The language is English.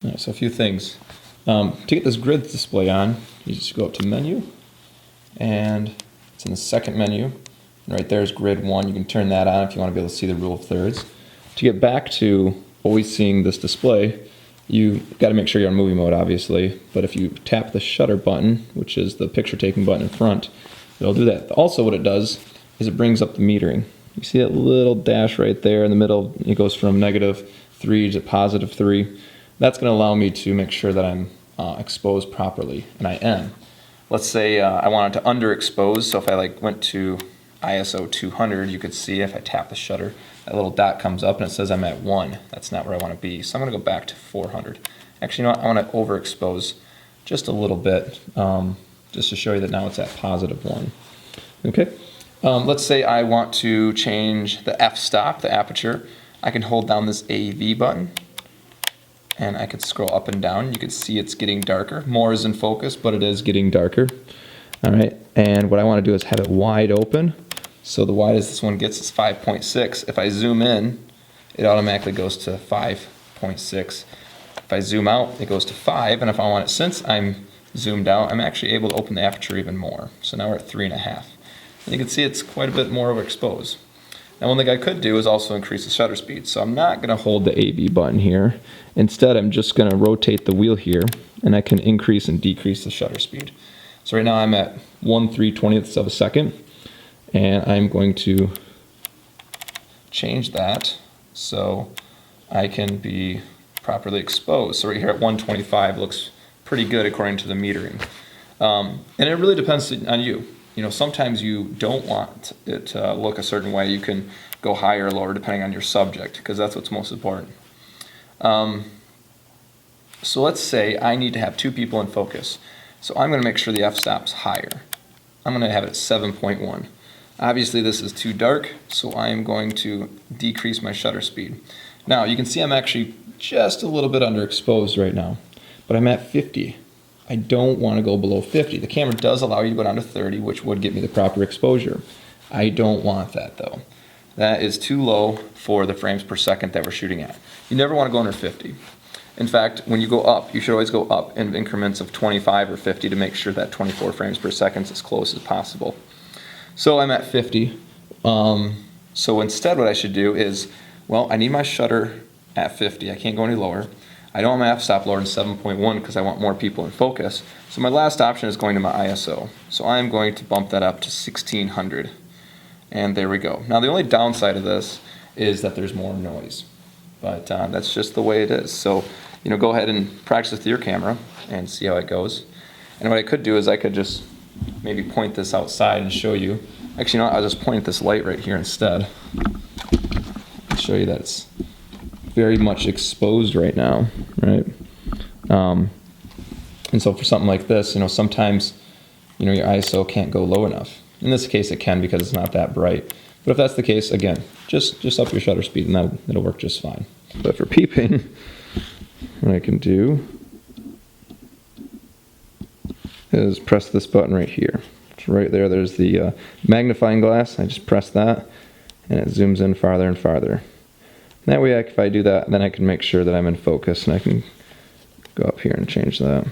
All right, so a few things. To get this grid display on, you just go up to Menu, and it's in the second menu. And right there is Grid 1. You can turn that on if you want to be able to see the rule of thirds. To get back to always seeing this display, you've got to make sure you're on movie mode, obviously. But if you tap the shutter button, which is the picture taking button in front, it'll do that. Also, what it does is it brings up the metering. You see that little dash right there in the middle? It goes from -3 to +3. That's going to allow me to make sure that I'm exposed properly, and I am. Let's say I wanted to underexpose, so if I went to ISO 200, you could see if I tap the shutter, that little dot comes up and it says I'm at 1. That's not where I want to be, so I'm going to go back to 400. Actually, you know what? I want to overexpose just a little bit, just to show you that now it's at +1. Okay. Let's say I want to change the f-stop, the aperture. I can hold down this AV button, and I could scroll up and down. You can see it's getting darker. More is in focus, but it is getting darker. All right, and what I want to do is have it wide open. So the widest this one gets is 5.6. If I zoom in, it automatically goes to 5.6. If I zoom out, it goes to 5, and if I want it, since I'm zoomed out, I'm actually able to open the aperture even more. So now we're at 3.5. And you can see it's quite a bit more overexposed. Now one thing I could do is also increase the shutter speed. So I'm not going to hold the AV button here. Instead, I'm just going to rotate the wheel here, and I can increase and decrease the shutter speed. So right now I'm at 1/320th of a second, and I'm going to change that so I can be properly exposed. So right here at 125 looks pretty good according to the metering. And it really depends on you. You know, sometimes you don't want it to look a certain way. You can go higher or lower depending on your subject, because that's what's most important. So let's say I need to have 2 people in focus. So I'm going to make sure the f-stop's higher. I'm going to have it at 7.1. Obviously this is too dark, so I am going to decrease my shutter speed. Now you can see I'm actually just a little bit underexposed right now, but I'm at 50. I don't want to go below 50. The camera does allow you to go down to 30, which would get me the proper exposure. I don't want that though. That is too low for the frames per second that we're shooting at. You never want to go under 50. In fact, when you go up, you should always go up in increments of 25 or 50 to make sure that 24 frames per second is as close as possible. So I'm at 50. So instead what I should do is, well, I need my shutter at 50. I can't go any lower. I don't want my f-stop lower than 7.1 because I want more people in focus. So my last option is going to my ISO. So I'm going to bump that up to 1600. And there we go. Now the only downside of this is that there's more noise. But that's just the way it is. So, you know, go ahead and practice with your camera and see how it goes. And what I could do is I could just maybe point this outside and show you. Actually, you know what? I'll just point at this light right here instead. And show you that it's very much exposed right now, right? And so for something like this, you know, sometimes, you know, your ISO can't go low enough. In this case, it can because it's not that bright. But if that's the case, again, just up your shutter speed and that'll work just fine. But for peeping, what I can do is press this button right here. So right there, there's the magnifying glass. I just press that, and it zooms in farther and farther. That way, if I do that, then I can make sure that I'm in focus, and I can go up here and change that.